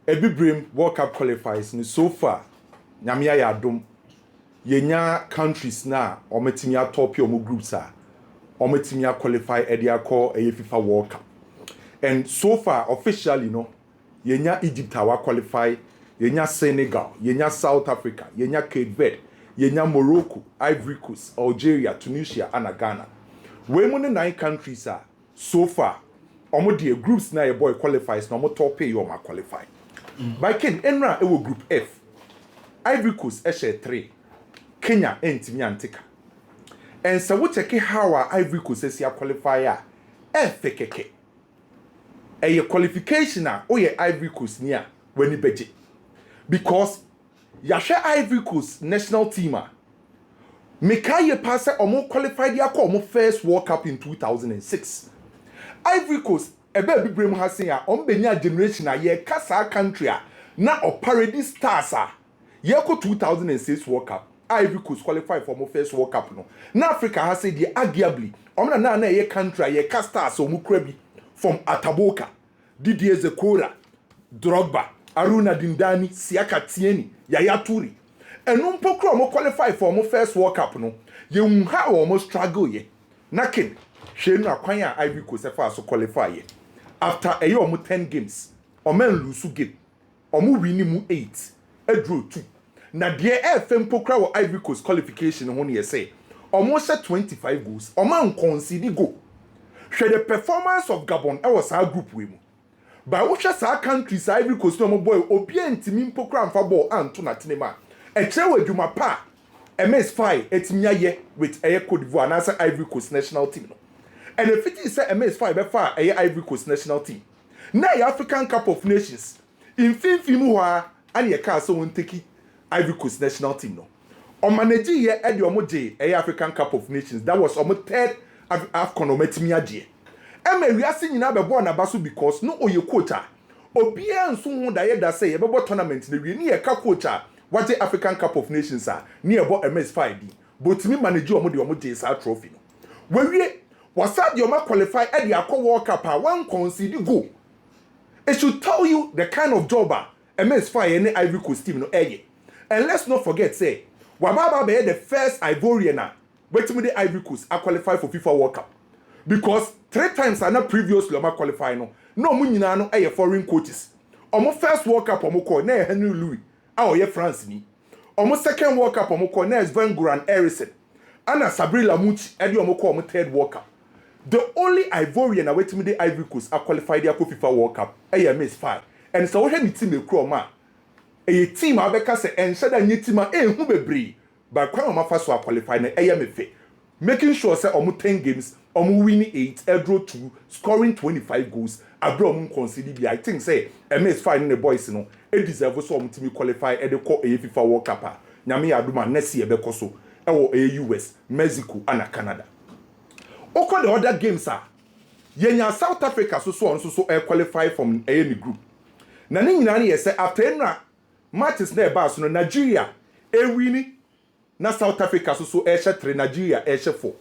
Ebibrim World Cup qualifiers ni so far nyamia ya dom yenya countries na ometimi atop your groups a ometimi qualify ediako FIFA World Cup. And so far officially no yenya Egypt awa qualify, yenya Senegal, yenya South Africa, yenya Cape Verde, yenya Morocco, Ivory Coast, Algeria, Tunisia and Ghana. We mo 9 countries are so far omo the groups na your boy qualifies no mo top you ma qualify. By Ken Enra ewo group F. Ivory Coast share 3. Kenya entimi antika. And so we check how our Ivory Coast is ya qualifier. F keke. A qualification na oye Ivory Coast near when you beje. Because ya share Ivory Coast national team Mekaye passe omo qualified ya ko omo first World Cup in 2006. Ivory Coast ebe bibrem ha se ya ombenya generation a ye kasa country a na oparady stars a ye ko 2006 World Cup. Ivory Coast qualify for mo first World Cup no. Na Africa ha se the arguably omna na ye country a ye ka stars o mu kura bi from Ataboka, Didier Zekora, Drogba, Aruna Dindani, Siaka Tieni, Yaya Toure. And no pokro mo qualify for mo first World Cup no. Ye unha almost struggle ye. Nakin, she no akwanya Ivory Coast efa so qualify ye. After a year 10 games, omen lose game. Omu win mu 8, a draw 2. Na die FM pokra wo Ivory Coast qualification ho ne say. Omo set 25 goals. Oman concede goal. Share the performance of Gabon was our group we mu. By which our countries Ivory Coast no mo boy obi antimi pokra amfa ball anto na tinema. E chewe dwuma pa. MS5 etimia ye with Air Cote d'Ivoire na say Ivory Coast national team no. And if it is MS5 be far a Ivory Coast national team. Na African Cup of Nations. In mu wa and ye ka so won take Ivory Coast national team no. On manage ye e de omo je a African Cup of Nations. That was omo third AFCON ometimi age. E ma wiase nyina be born abaso because no oye coach a. Obia nso hu da ye da say ye be bo tournament na wi ni ye ka coach a what African Cup of Nations a ni e bo MS5 di. But me manage omo de omo je sa trophy no. We wasa de omo qualify e de akọ World Cup a one concede goal. It should tell you the kind of job MS5 any Ivory Coast team no eye. And let's not forget say Wababa be the first Ivorian waiting the Ivory Coast are qualified for FIFA World Cup. Because 3 times are not previously Oma qualify no mu nyina no aye foreign coaches. Omo first World Cup omo ko na Henry Louis a oye France ni. Omo second World Cup omo ko na Sven Goran Eriksson. Ana Sabri Lamuchi e de omo ko omo third World Cup. The only Ivorian waiting the Ivory Coast are qualified for FIFA World Cup aye MS5. And so when the team e kro ma a team abeka se ense da nye team a hu bebre. But when omo fa so qualify na aye mefe. Making sure say omo 10 games omo winning 8, draw 2, scoring 25 goals. Abro omo concede bi. I think say MS5 in the boys no e deserve so omo team qualify e de call a FIFA World Cup. Nyame aduma next year be koso e wo US, Mexico and Canada. Oko the other games are yenya South Africa so qualify from any group. Na ni nyina ye say after enra matches na e ba so no Nigeria e winning na South Africa so share 3, Nigeria share 4.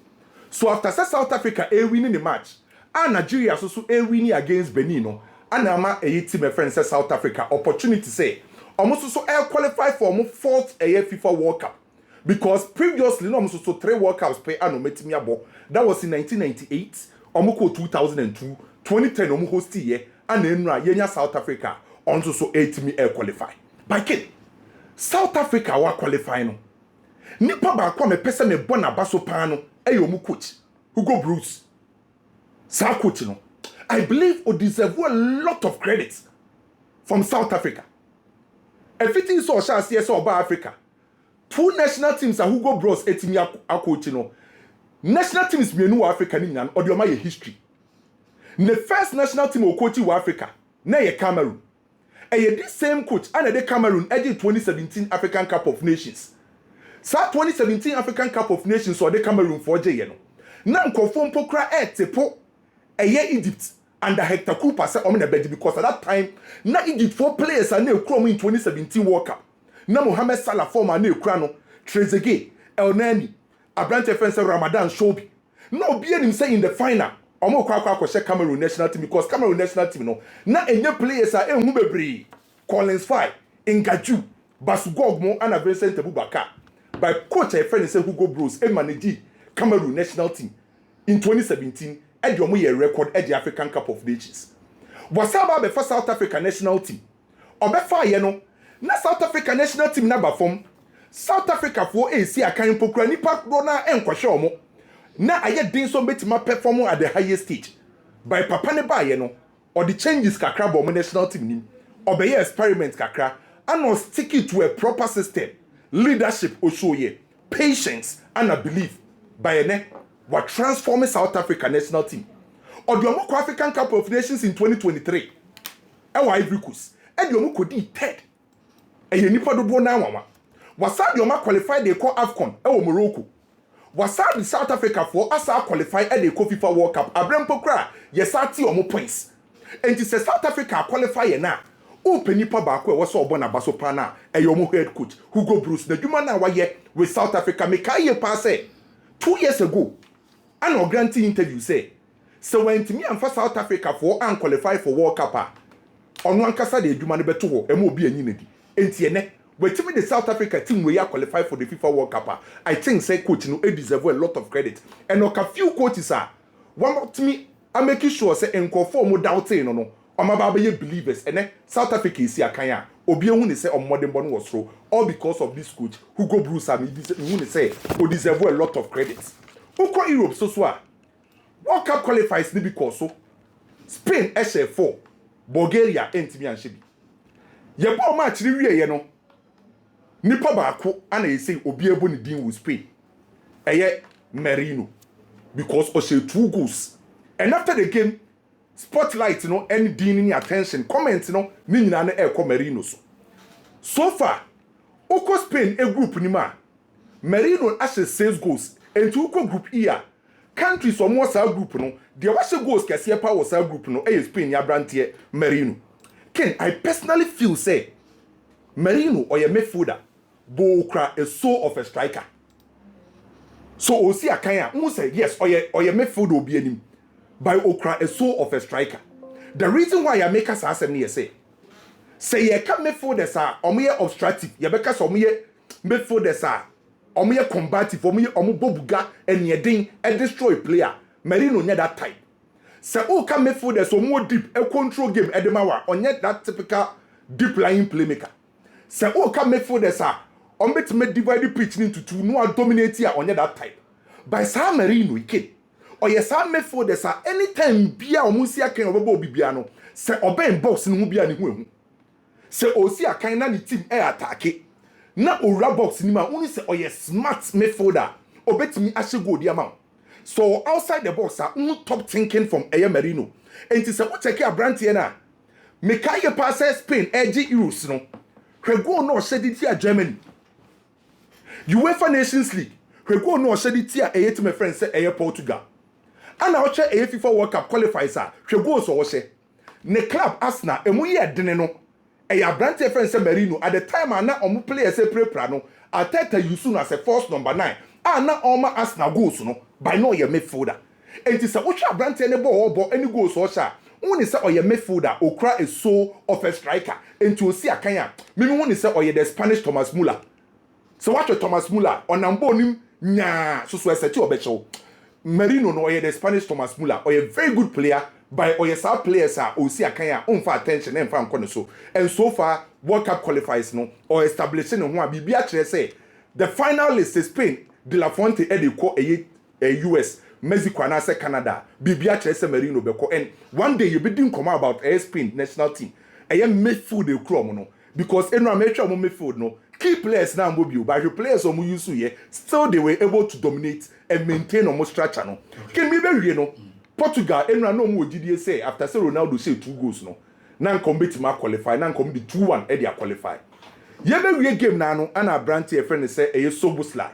So after South Africa winning the match, and Nigeria so winning against Benin no, and ama team friend say South Africa opportunity say almost so qualify for almost 4th FIFA World Cup. Because previously no almost so 3 World Cups pay ano metimi abo. That was in 1998, almost 2002, 2010 almost host year, and then yenya South Africa also so team qualify. By kid, South Africa wa qualify no. Nipa ba kwa me pese me bona baso pano mu coach Hugo Bruce. Sa coach no. I believe o deserve a lot of credit from South Africa. Everything so shall see so about Africa. 2 national teams are Hugo Bruce etimi a coach no. National teams mienu Africa ni nyan odioma ye history. The first national team o coach wa Africa na ye Cameroon. This same coach and the Cameroon edge 2017 African Cup of Nations. Sa 2017 African Cup of Nations or the Cameroon for J no. Na nkofo pokra tepo Egypt under Hector Cooper say o me na bedi because at that time na Egypt 4 players are na ekro in 2017 World Cup. Na Mohamed Salah former na ekra no Trezeguet, El Nani, Abrante Fence Ramadan Shobi. No be him say in the final omo kwa Cameroon national team because Cameroon national team no na enye players a enhu bebre Collins Fai Ngaju Basugog mo and Vincent Abubakar by coach a friend say Hugo Bros e manage Cameroon national team in 2017 e de omo ye record e the African Cup of Nations wasaba be for South Africa national team obefa ye no na South Africa national team na ba form South Africa for AC akan pokura nipa do na enkwhwe omo na aye din so betima perform at the highest stage by papa ne ba ye no or the changes kakra bo national team nim obey experiment kakra and stick it to a proper system leadership oshoye patience and a belief by ne what transforming South Africa national team or the Omoko African Cup of Nations in 2023 e wa Ivory Coast e the Omoko di third e ye nipa dodo na anwama wasa the Omoko qualify they call AFCON e wo Morocco wasa the South Africa for asa qualify e they call FIFA World Cup abrempo kra yesati omo points and say South Africa qualify na open nipa baako e wo so obo na baso pa na e ye omo head coach Hugo Bros na dwuma na wa ye with South Africa make aye pass 2 years ago and granting interview say so when to me and for South Africa for and qualify for World Cup on one kasa de adwuma ne beto ho e mo bi anyi nadi enti ene wetin the South Africa team we qualify for the FIFA World Cup I think say coach no deserve a lot of credit and a few coaches are one to me I make sure say enko mo doubting no omaba be believers ene South Africa is akan a obi ehun ne say omodem bono was throw all because of this coach Hugo Bros am ehun ne say o deserve a lot of credit uko Europe so a World Cup qualifiers ni because so Spain SF4 Bulgaria entimi anhye bi ye ba match ni wie ye no nipa baako ana ye say obi ebo ni din with Spain eye Merino because o say 2 goals and after the game spotlight no any din ni attention comment no ni nyina na e ko Merino so far uko Spain a group ni ma Merino ashe 6 goals and uko group E countries or more cell group no the was goals kese power cell group no e Spain ya brantie Merino Ken I personally feel say Merino or your midfielder Bokra a soul of a striker so o si akan a say yes or your midfielder obi anim by okra a soul of a striker the reason why I make us asem ne say ye ka midfielders are omo obstructive ye beka so omo midfielders are omo combative omo bobuga eniedin e destroy player Merino nya that type say o ka midfielders omo deep e control game e de mawa onye that typical deep lying playmaker say o ka midfielders are omo betime divide the pitch into two no dominate ya onye that type by sa Merino ike or yes I midfielders are anytime bia omo si akan obebo bibia no say oben box no bia ne hu say o si akan na ni team e attack na ora box ni ma uni say oye smart midfielder obetimi ahye goal dia ma so outside the box top thinking from Eye Merino and say what check your brand here na make aye pass Spain edge Euros no hwe goal no shedi ti a Germany UEFA Nations League hwe goal no shedi ti a Eye to my friend say Eye Portugal ana o che Eye FIFA World Cup qualifiers hwe goal so wo she ne club Arsenal emu ye dene no a branch friend say Merino at the time na omo player say prepra no Ateta Yusu as a first number 9 na oma Arsenal goals no by no your midfielder enti say ucha branch ne ball any goals so sha woni say oye midfielder okra a soul of a striker enti osi akan a mimi woni say oye the Spanish Thomas Muller so what Thomas Muller onambo nim nya so eseti obecho Merino no oye the Spanish Thomas Muller oye very good player by oyesa players are osi akan a onfa attention and fa nko so and so far World Cup qualifiers no or establishing ho a bibia kire say the final list is Spain de la Fonte e de ko US Mexico and say Canada bibia kire say Merino be ko and one day you be din come about Spain national team midfield de kro mo no because enu ametwa mo midfield no key players na mbo bio but the players o mo use here still they were able to dominate and maintain almost structure no can me be wie no Portugal enra no mo ogidie say after say Ronaldo say 2 goals no na nkom betima qualify na nkom be 2-1 e dia qualify ye be wie game na no ana branch e friend say e Sobosla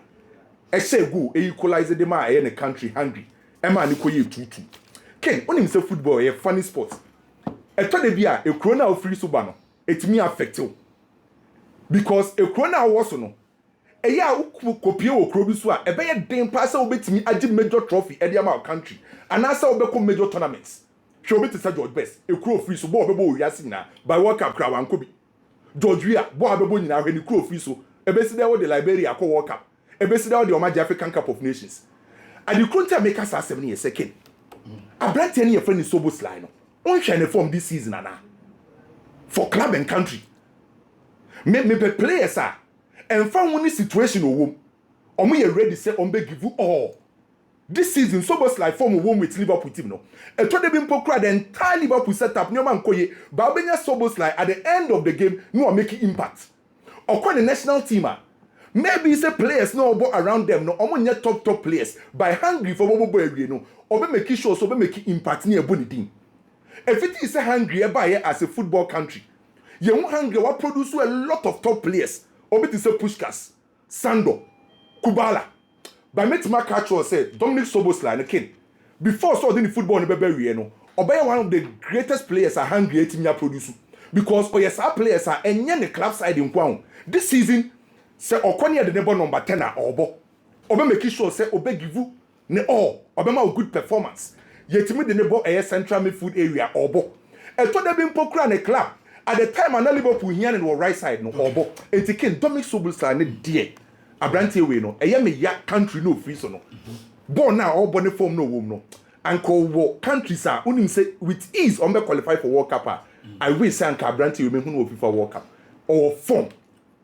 e say go e equalize the ma e ne country hungry e ma ni koye 2-2 ken onim say football e funny sport e to de bia e kro na ofiri so ba no etimi affect you because e kro na wo so no eya kopie wo kro bi so a ebe ye den pa se obetimi agi major trophy e dey am our country and asa obekọ major tournaments hwe obi te say George Best e kro free so bo obebo wiase na by World Cup kra wan ko bi George Weah bo abebo nyina hwe ni kro free so ebe si dey wo de Liberia ko World Cup ebe si dey wo de Omaji African Cup of Nations and the country make us asem ne second abrante ne ye friend Soboslai no on hwe ne form this season ana for club and country me players are and found one situation or omo ye ready say on be give you all this season Soboslai form won with Liverpool team no e to dey be pokra the entire Liverpool setup no man koye ba obenya Soboslai at the end of the game no make impact okwa the national team maybe say players no obo around them no omo nye top players by hungry for bobo awie no obe make sure so obe make impact ne ebo ne din if it is hungry e buy as a football country you won hungry what produce a lot of top players obi ti say Pushkas Sando Kubala by metima catch or say Dominic Soboslai no kin before so the football no be wie no obey one of the greatest players are hungry team ya produce because yes our players are enye ne club side nkwa this season say okonia the neighbor number 10 obo obe make sure say obe give you ne all obe ma good performance yetimi the neighbor central midfield area obo e to dey be pokra ne club at the time an Liverpool here on the right side no obo etikin Dominic Soboslai ne die abrante we no eye me ya country no free so no born now obo ne form no wom no anko wo countries are unim say with ease on be qualify for World Cup I wish say anka abrante we me hu no FIFA World Cup or form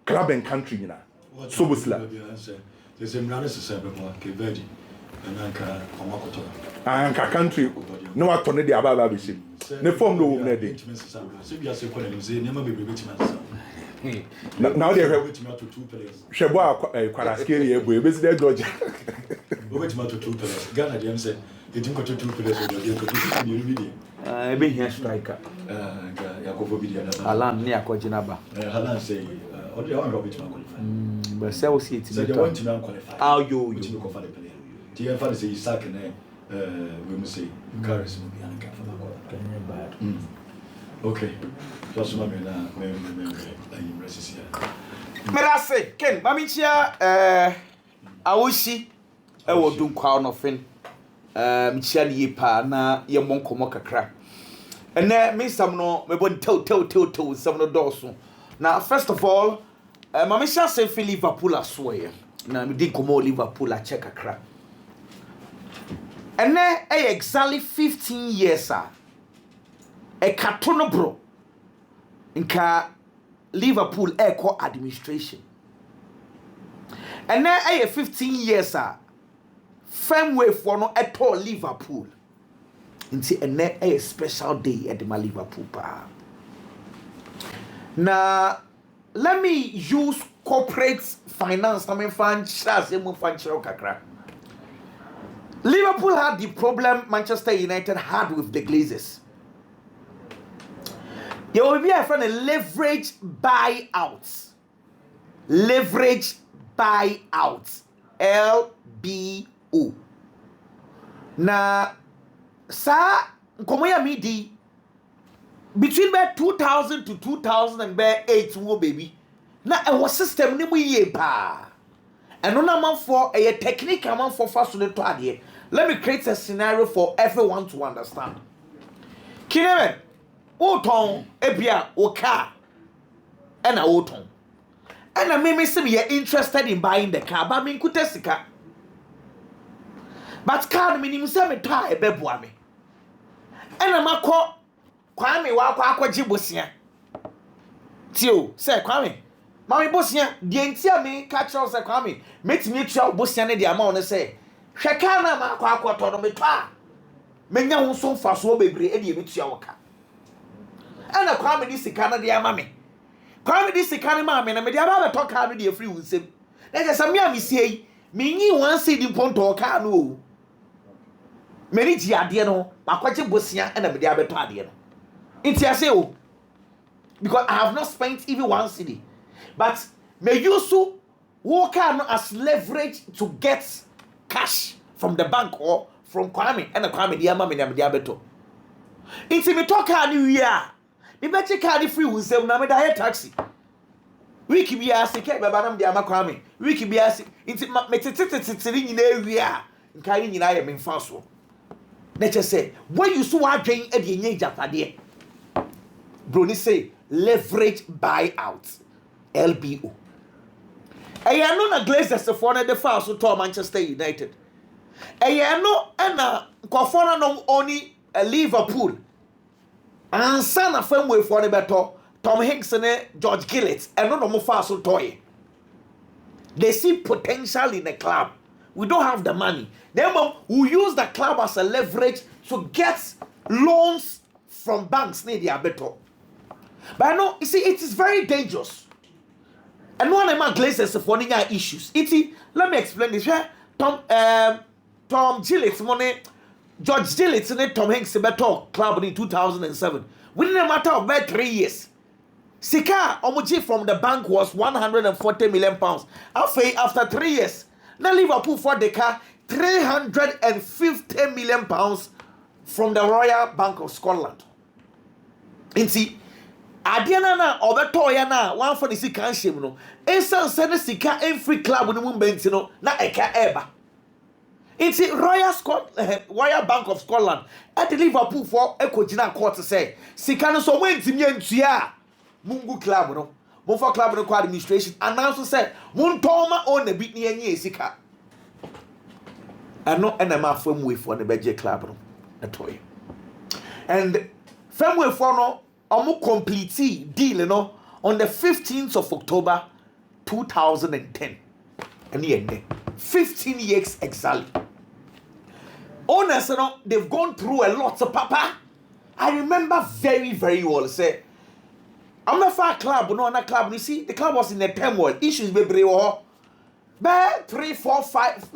club and country na Soboslai there's a man say be mo ke vedi anka omakoto anka country no atone de ababa be shim ne form no wom na dey now they have two players. Shebo kwara scary ebo e besi dey Georgia. Obetima to two players. Ghana dem say they think to two players so they go to be video. E be here striker. Yakovo video na. Alan ne akogina ba. Alan say o dey wan Obetima qualify. But say we see it. Say they want to qualify. How you go for the player. The fan say Isaac na we must say Karis will be an account for that. bad. Okay. Just me na me resist here. Merase Ken mamichia awoshi e wo dunkwa no fin mchia ne yepa na ye monkomo kakra ene me sam no me bon tew sam no doso na first of all mamichia say fi Liverpool asoye na me din komo Liverpool a check kakra ene exactly 15 years e katono bro nka Liverpool echo administration and now 15 years firmway for no at all Liverpool until and now a special day at my Liverpool pa. Now let me use corporate finance Liverpool had the problem Manchester United had with the Glazers. You will be a friend of leverage buyouts. Leverage buyouts. LBO. Now, sir, komoya midi between 2000 to 2008 wo baby. Na e was system ni mu ye pa. Eno na man for a technique man for fast to ade. Let me create a scenario for everyone to understand. Kinemen Oton ebia oka ena oton ena me say me interested in buying the car but me nkuta sika but car me nim say me ta ebeboa me ena makọ Kwame wa akọ bosia tio say Kwame mami bosia de ntia me catch us say Kwame metimi tua bosia ne de ama on say hwe car na makọ to no me to menya ho so faso bebre e de me tua woka ana Kwame di sika na de ama me Kwame di sika na ma me na me de aba beto car no de free wunsem na je sam ya me sie me nyi wan se di ponto car no o me ri ji ade no makwaje bosia na me de abeto ade no nti ase o because I have not spent even one cedi but me use wo car no as leverage to get cash from the bank or from Kwame and Kwame di ama me na me de abeto nti me to car ni wi a me be che car ni free wunsem na me da taxi wiki biya sika baba nam de amakwa me wiki biya si nti metetetetete nyina wi a nka yi nyina ye memfa so na che say when you so adwen e de nya japade broni say leverage buyout LBO eya no na Glazers for na the fast to Manchester United eya no na nkofo no only Liverpool ansa na famwe for na beto Tom Hanks and George Gillett and no more fast toy. They see potential in the club. We don't have the money. Then we use the club as a leverage to get loans from banks near the abeto. But I know, you see, it is very dangerous. And one of my Glazers for issues. Let me explain this. Tom Gillett money, George Gillett and Tom Hanks beto club in 2007. Within a matter of about 3 years. Sika omuji from the bank was 140 million pounds. After 3 years, now Liverpool for the car 350 million pounds from the Royal Bank of Scotland. Inti adiana na obeto ya na one for the sika nhyem no. Ensan send sika every club no movement no na eka eba. Inti Royal Bank of Scotland at the Liverpool for ekojina court say sika no so wentimi antua Mungu club no, Monfa club no administration announced said, Muntoma on the bit near Sika. And no NMA firm way for the budget club no, a toy. And firm way for no, omu complete deal no on the 15th of October 2010. And the 15 years exactly. Owners no, they've gone through a lot. So Papa, I remember very, very well say. I'm a far club, no, a club. You see, the club was in a turmoil. Issues be brew. But 3, 4, 5,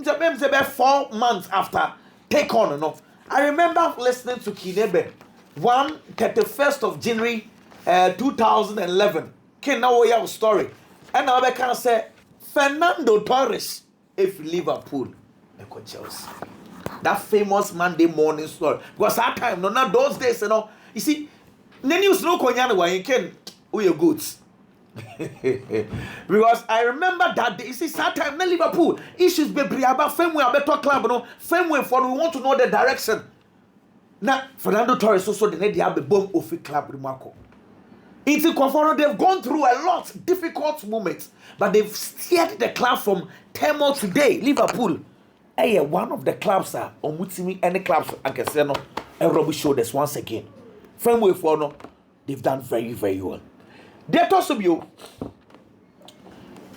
4 months after take on, no. I remember listening to Kinebe 31st of January 2011. Can now your story. And now I can say Fernando Torres if Liverpool Chelsea. That famous Monday morning story. Because that time, no, not those days, you know. You see, the news no konyana wa you can your goods. Because I remember that day, you see, that time in Liverpool issues be about fame we better club, no fame we for we want to know the direction. Now Fernando Torres also the need have a bomb of a club remarkable. It's a conform they've gone through a lot difficult moments, but they've steered the club from turmoil today. Liverpool, one of the clubs are on Mutimi any clubs I can say no. And Robbie showed us once again. Fame we for no, they've done very, very well. They also be you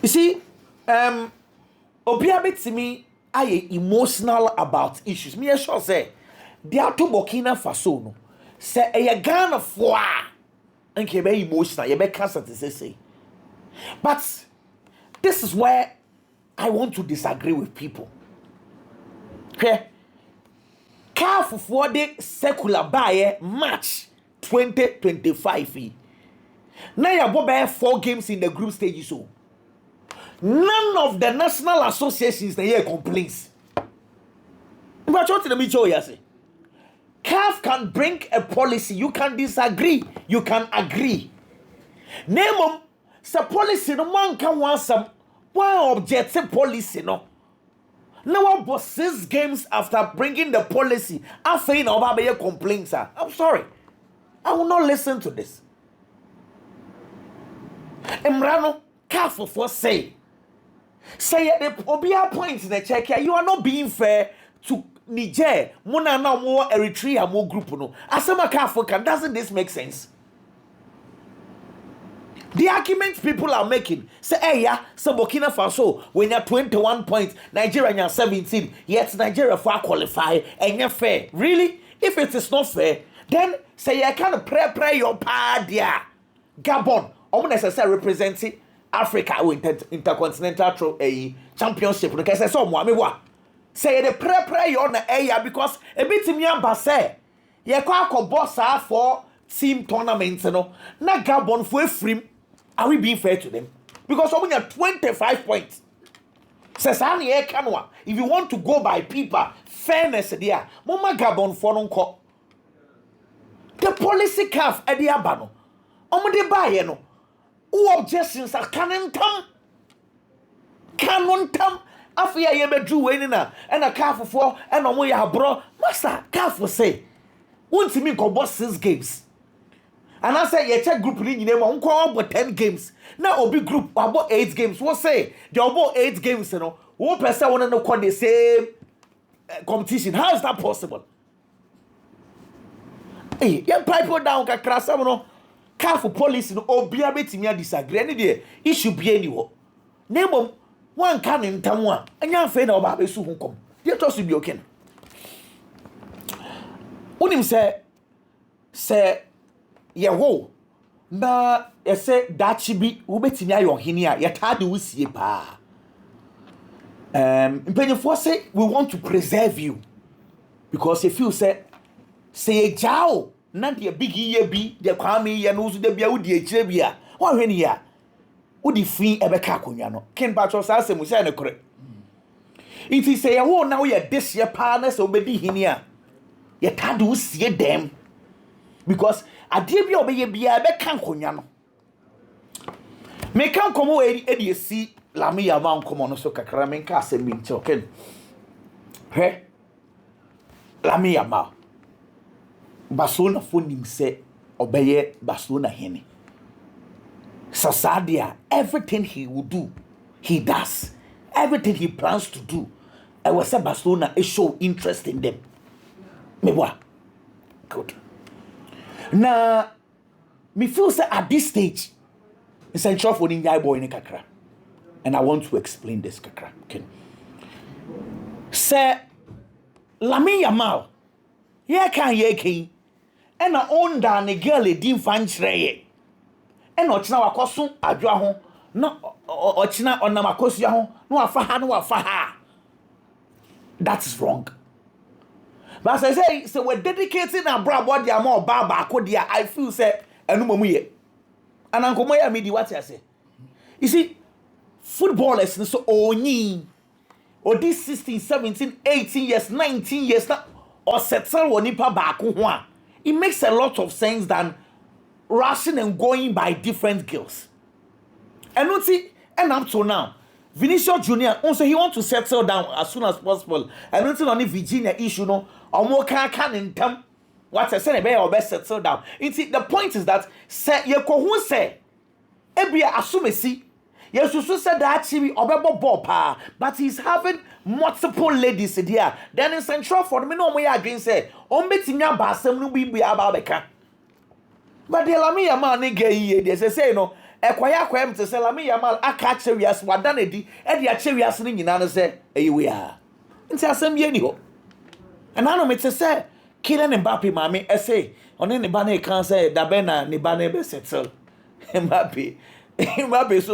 see, Obiabit to me, I emotional about issues. Me I sure say they are to Burkina Faso no. Say a Ghana for and can be emotional. You be cancer to say. But this is where I want to disagree with people. Okay, CAF for the secular buy March 2025. Now you have 4 games in the group stage. So none of the national associations they hear complaints. But what let me show you say? CAF can bring a policy. You can disagree. You can agree. Name them. The policy no man can want some one objective policy no. Now about 6 games after bringing the policy, I feel no baby complaints. I'm sorry. I will not listen to this. Emrano, careful for say the obia point in the check here. You are not being fair to Niger, Mona now more Eritrea, more group no. Asama careful can doesn't this make sense? The arguments people are making say, so Burkina Faso when you're 21 points, Nigeria you're 17, yet Nigeria for qualify and you're fair. Really? If it is not fair, then say you can't pray your padia. Gabon. I'm necessarily representing Africa with intercontinental championship. No, say so mo say the pray on the area because a bit me amba say ye kwa boss for team tournaments no. Na Gabon for free. Are we being fair to them? Because we have 25 points. Says if you want to go by people, fairness there. Mama Gabon for no. The policy CAF Ediabano. Omo de buy no. who objections are canon tam afia ye bedru we ni na e na kafofo e no mo ya bro master kafo say wontimi ko boss 6 games and I say ye check group ni nyine mo nko about 10 games na obi group about 8 games what say the about 8 games you know one person want to call the same competition. How is that possible? Hey, you pipe down kakra some no careful police no obia betimi disagree any there issue be anywhere name one can in tamwa anya fe na oba be su hunkom dey to be okay unim say ye wo na ye say dachi bi wo betimi ayo hene a ye taade wo sie pa impanyefo say we want to preserve you because if you say jao na de big ye bi de kwame ye no so de bia wo de akire bia wo hwe ne ya wo di fin ebeka akonwa no ken patro sa asemu say ne kore it is say wo na wo ye this year pa na so obedi hini a ye tade wo sie dem because ade bia obeye bia ebeka akonwa no me kan komo edi esi Lamine Yamal komo no so kakra men ka asemi nche okay he Lamine Yamal Barcelona nim say obeye Barcelona hene. Sasadia, everything he will do, he does. Everything he plans to do. I will say Barcelona show interest in them. Me what? Good. Now, me feel say at this stage, it's a trouble for the young boy in kakra. And I want to explain this kakra. Okay. Say Lamine Yamal, ye can and I own down a girl a dim fan tray. And ochina wakosu adwa ho no ochina onamakosu ho no afaha. That is wrong. But as I say we're dedicating our brabo dia more baba ko dia I feel say enu mamu ye. And ankomo ya me di what I say. You see footballers so onyi or this 16 17 18 years 19 years now or settle woni pa ba ko ho a it makes a lot of sense than rushing and going by different girls. And up to now, Vinicius Junior also he wants to settle down as soon as possible. And until only Virginia issue no, or more can in them. What I said, or best settle down. The point is that say you who say, Ebia assume yes, you said that actually obebo bopa, but he's having multiple ladies here. Then in Central for me no more again say, Ombetinya basem no be ababeka. But the Lamine Yamal nigga they say no ekwaya kwem to say Lamine Yamal aka chewias wadana di e dia chewias ni nyina no say eyi a nti asem ye ni ho ana no me te say Kylian Mbappe mame say one ne ba na kan say da be na ne ba na be settle Mbappe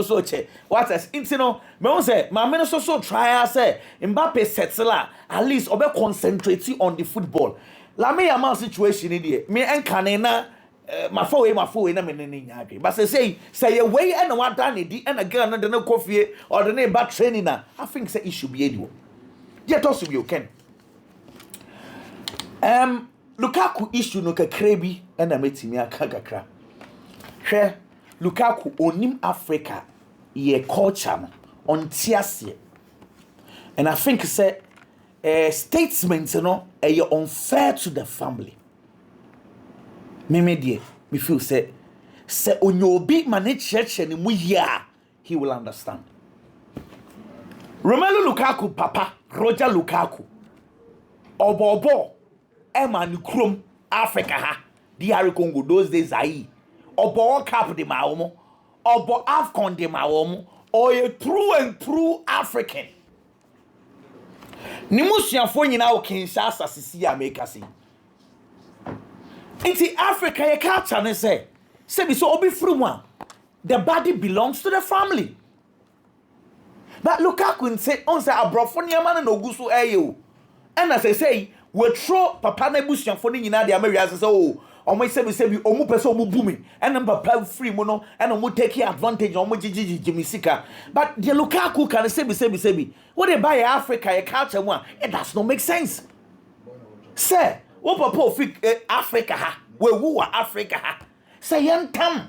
so che what as nti no me won say mame no so try say Mbappe settle at least obe concentrate on the football Lamine Yamal situation ni dey me enkane na my foe na me nya but say you way and what done it and a girl na the coffee or the name back training na I think say it should be anyway yet also be okay Lukaku issue no kakrebi and a metimi aka kakra hwe Lukaku onim Africa ye culture no on tiase and I think say statements no unfair to the family me feel say onyobi mane church ni mu ya he will understand. Romelu Lukaku papa Roger Lukaku obobo ema ni krom Africa ha DR Congo those days ai obo cup de maomo obo AFCON de maomo or a true and true African ni musuafo nyina o Kinshasa sisi America si into Africa, you can't channel say so obi free one. The body belongs to the family. But Lukaku say on say abrofonia man no gusu eyo. And as I say, we throw papa na busuan for ni nyina de America say oh, omo say bi omu pese omu booming. And papa free mo no and omu take advantage omu jiji sika. But the Lukaku can say bi what they buy Africa, you can't one. It does not make sense. Say what papa Africa ha we who Africa ha say yantam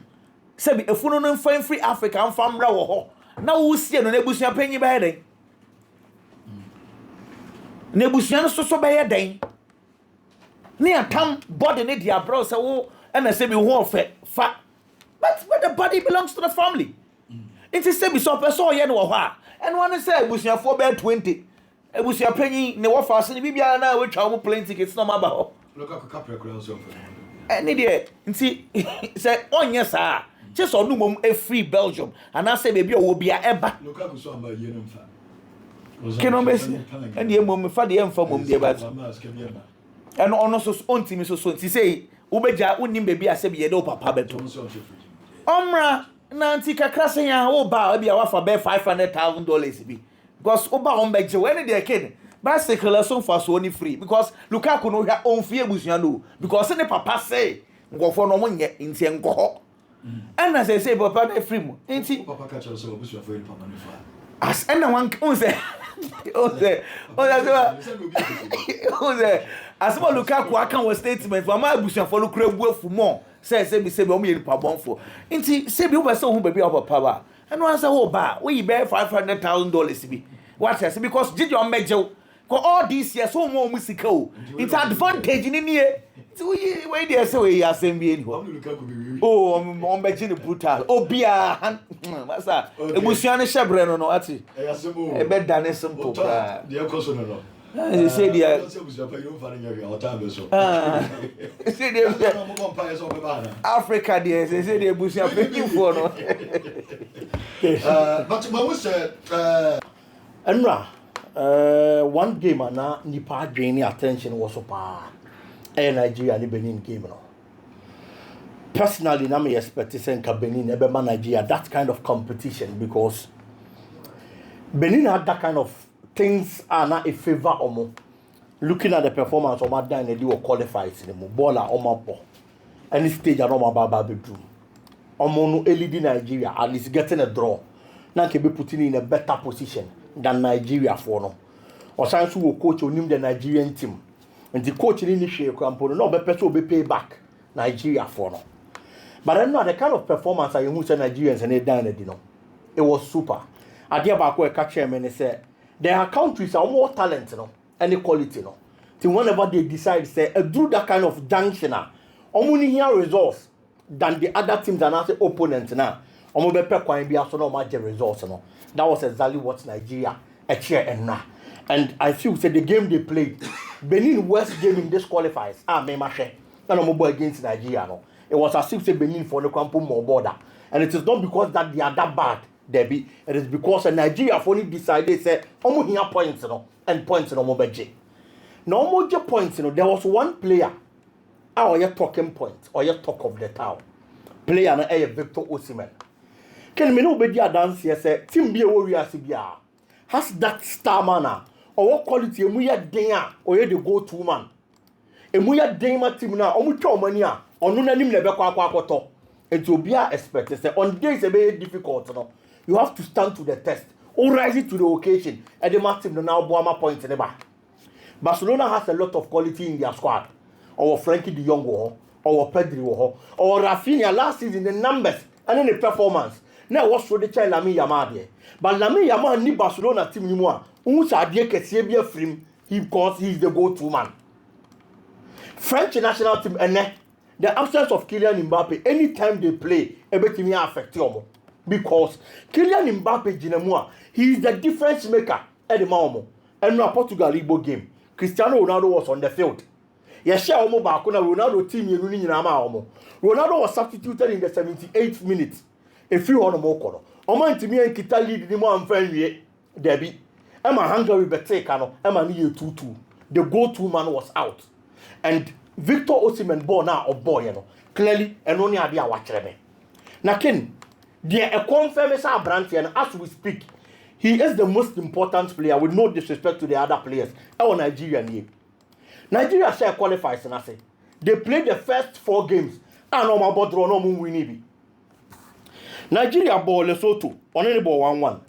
Say be efunu no mfa free Africa mfa mra wo ho. Na wo sie no na ebusua panyi ba yeden. Na ebusua no so ba yeden. Ne atam body ne dia bro say wo na say be ho fa. But the body belongs to the family. It is say be so person ye no wo ho a. And one say ebusua for be 20. Ebusua panyi ne wo fa so ne bibia na we twa wo plane tickets no ma ba ho. Lukaku kapre kura so. Any day, nti say onye sa just onu mom e free Belgium and I say baby o be a eba Lukaku so amba ye no mfa keno mesi and ye mom fa de mfa mom de ba and ono so ontimi so nti say wo beja unim baby a say be ye de papa beto omra na nti kakra sen ya wo ba bia wa fa be $500,000 bi because oba on beje when dey kid bicycle so for so ni free because Lukaku no hwa on fie busuan no because ne papa say ngofo no mo nye nti enko and as I say papa dey free mo nti papa catch us so busuan for papa no fa as and one on say as mo Lukaku akan was statement for my busuan for lukura buafu mo say be o me nipa bonfo nti say be wo be say ho baby papa ba and one say wo ba we be $500,000 bi what say because did you mejew ko all this year so mo musika o it's advantage ni nie so we dey say we asem bi eni ho oh on beji ni brutal obia masa ebusuan ne shebre no ati e be dane simple bra dey koso no they say dia say dey Africa dey say dey ebusuan pekin for no but we said Enra one game na nipa drain attention was so Nigeria and Benin game no. Personally, I'm expecting Benin ebe man Nigeria that kind of competition because Benin had that kind of things are not a favor omo. Looking at the performance of my dan they do qualifiers in the baller omo po. Any stage I know my baba bedroom. Omo no leading Nigeria at least getting a draw. Now can be putting in a better position than Nigeria for no. Or science who coach onim the Nigerian team. And the coach in the share campaign no be person be pay back Nigeria for no. But I know the kind of performance I use Nigerians and they done it, you know. It was super. I dear back where catch him and they say there are countries are more talent, you know, and quality, you know. Till whenever they decide say do that kind of junction only here results than the other teams and other opponents now. Omo be pe kwan bia so no ma get results no. That was exactly what Nigeria achieved and now. And I feel say the game they played, Benin worst game in this qualifiers. Me mache. Na no more against Nigeria no. It was as if say Benin for the campo more border. And it is not because that they are that bad, Debbie. It is because Nigeria only decided say omo here points no and points no more beje. No more points no. There was one player. Or your talking point or your talk of the town. Player na Victor Osimhen. Can me no be dia dance here say team be we asibia has that star manner or what quality emu ya den a or the go to man emu ya den ma team na omu twa omani a onu nanim na be kwa akoto enti obia expect say on days e be difficult no you have to stand to the test or rise to the occasion and the ma team no now boama point ne ba. Barcelona has a lot of quality in their squad or Frankie de Jong or Pedri or Rafinha last season the numbers and then the performance. Now what's for the child Lamine Yamal but Lamine Yamal ni Barcelona team ni mo who sa die kese bia frim he because he is the go-to man. French national team the absence of Kylian Mbappe anytime they play everything affect them because Kylian Mbappe jinamua he is the difference maker at the moment and no Portugal Igbo game Cristiano Ronaldo was on the field. Yes, share omo ba ko na Ronaldo team yenu ni nyina ma omo. Ronaldo was substituted in the 78th minute. If you want more color, Oman to me and Kita lead the more friendly Debbie. Emma Hungary beteka no, Emma ni 2-2. The go-to man was out. And Victor Osimhen born now or boy, you know, clearly and only idea watch me. Now Ken, there a confirmed brand and as we speak, he is the most important player with no disrespect to the other players. Our Nigerian Nigeria share qualifiers and I say they played the first 4 games and no more draw no more winning. Nigeria ball Lesotho on any ball 1-1.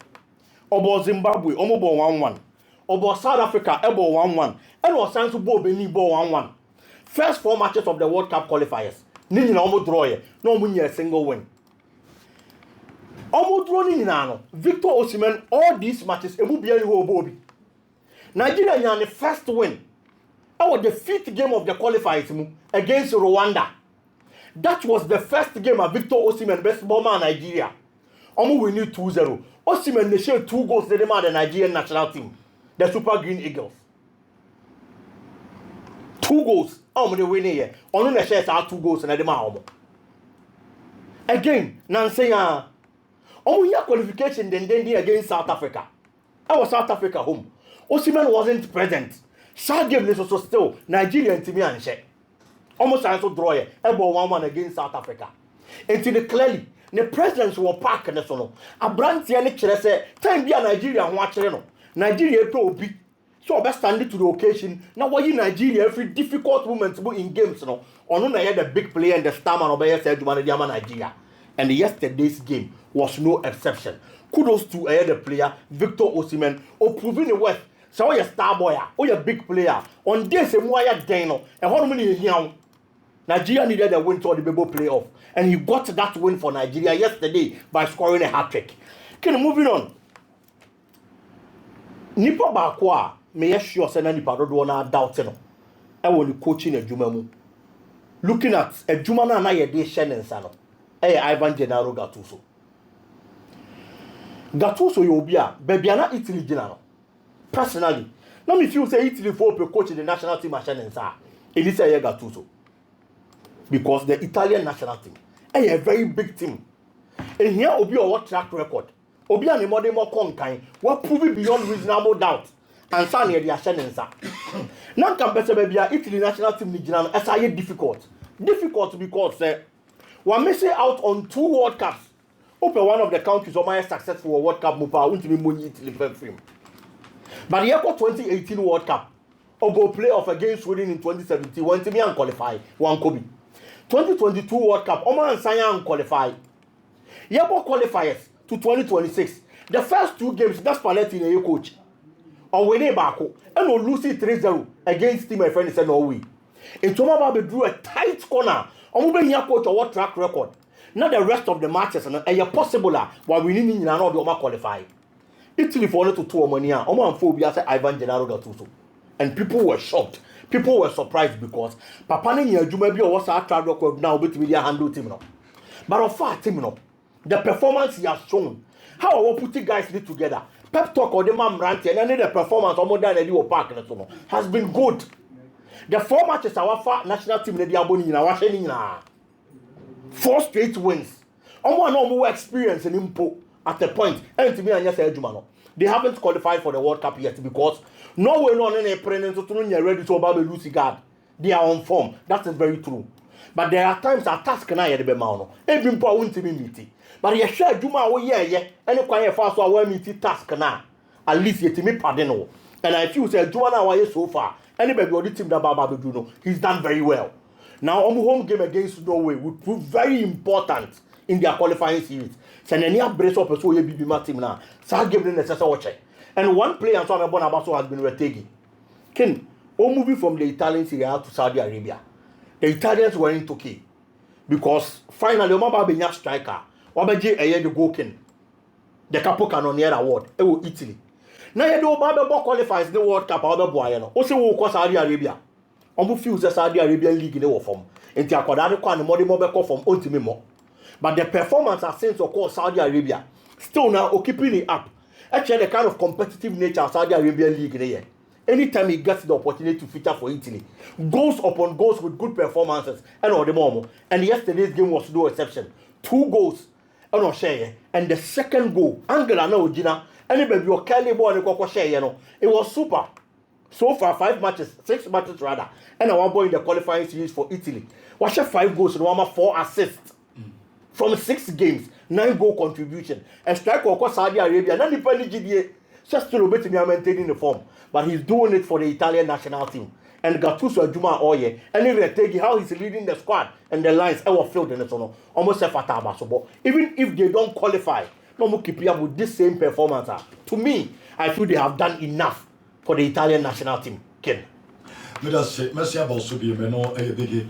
Obo Zimbabwe omo ball 1-1. Obo South Africa ball 1-1. And was sent to ball Benin ball 1-1. First 4 matches of the World Cup qualifiers. Nini na omo draw ye. No win a single win. Almost running in Victor Osimhen, all these matches, it will be any Bobby. Nigeria had the first win. That was the 5th game of the qualifiers against Rwanda. That was the first game of Victor Osimhen, best bomber Nigeria. Almost we need 2-0. Osimhen they shared 2 goals to the Nigerian national team, the Super Green Eagles. 2 goals. They win here. On the shares are 2 goals and the again, Nancy, year qualification then against South Africa. I was South Africa home. Osimhen wasn't present. Sad game is also still Nigerian team and share. Almost also draw here. 1-1 against South Africa. Until clearly, the presidents were parked in the sono. A brand say, time be a Nigeria watching. Nigeria pro be. So best standing to the occasion. Now why in Nigeria every difficult moment in games no. On the big player and the star man obey said Nigeria. And yesterday's game was no exception. Kudos to the player Victor Osimhen or proving the worth. So you're star boy or you're big player. On this and why you're Dano and how many young Nigeria needed a win to the Bebo playoff. And he got that win for Nigeria yesterday by scoring a hat-trick. Okay, moving on. Nipa Bakwa may sure send any parodo na doubt no. I will coaching a Jumamu. Looking at a Jumana na ye de Shannon Sano. Ivan Gennaro Gattuso. Gattuso Yobia, Bebiana Italy General. Personally, now me feel say Italy for coach in the national team Shannon Sa. It is a Gattuso. Because the Italian national team a very big team. And here Obi or what track record. Obi and the modern more conkind, what prove beyond reasonable doubt. And Sanya the Shannon Sa. Now compared to Italy national team Nigeria as difficult. Difficult because we're missing out on 2 World Cups. Open one of the countries of my successful World Cup Mupa won't be money Italy film. But the 2018 World Cup, or go playoff against Sweden in 2017, went to me and qualify one Kobe. 2022 World Cup, Oman and Sanya and qualify. Yabo qualifiers to 2026. The first 2 games, that's Paletti in a coach. Or winning Bako, and will lose it 3-0 against team my friend is Norway. In Tomaba drew a tight corner. Omuben ya coach or what track record. Not the rest of the matches and a possible while we need to qualify. Italy for to 2 Omania, Oman phobia said Ivan Gennaro Gattuso. And people were shocked. People were surprised because Papani Jumebi was our track record now with media handle team. But of fact, team the performance he has shown, how our putting guys live together, pep talk or the man ranting, and then the performance of modern Eddie Park has been good. The 4 matches our national team in the Aboni in our 4 straight wins. Almost no more experience in Impo at the point. And to me, they haven't qualified for the World Cup yet because no way on any president to ready to obey Lucy guard. They are on form. That is very true. But there are times a task na yet be mano. Even po won't be meeting. But you share Juma we yeah. Any quiet fast or meeting task na. At least yet me pardon. And I feel say Juma na why so far. Anybody on the team that Baba Bruno, he's done very well. Now, on home game against Norway will prove very important in their qualifying series. So, any brace up so you be my team now. So, give them necessary watch. And one player and so on Bonabaso has been retaken. Ken, all moving from the Italian Serie A to Saudi Arabia. The Italians were in Turkey because finally, Omaba Benya striker, Wabaji Aye the Gokin, the Capo Cannonier Award, Italy. Now you do Baba qualifies the World Cup out of Boyano. Also, will Saudi Arabia. On feels the Saudi Arabian League in the form. And the Aquadarico and the Modi Mobile from Ultimimo. But the performance has since of course Saudi Arabia still now keeping it up. Actually, the kind of competitive nature of Saudi Arabian League in the year. Anytime he gets the opportunity to feature for Italy, goals upon goals with good performances and all the more. And yesterday's game was no exception. 2 goals and share. And the second goal, Angela no Gina. Anybody your Kelly boy and share, you know. It was super. So far, 6 matches rather. And I want boy in the qualifying series for Italy. Watch 5 goals and 4 assists. From 6 games, 9 goal contribution. And striker of Saudi Arabia, not depending GDA, just to be maintaining the form. But he's doing it for the Italian national team. And Gattuso Juma Oye, and even take how he's leading the squad and the lines ever filled in the sono. Almost a fataba. So, even if they don't qualify, no more keep up with this same performance. To me, I feel they have done enough for the Italian national team. Ken. Merci about Subi,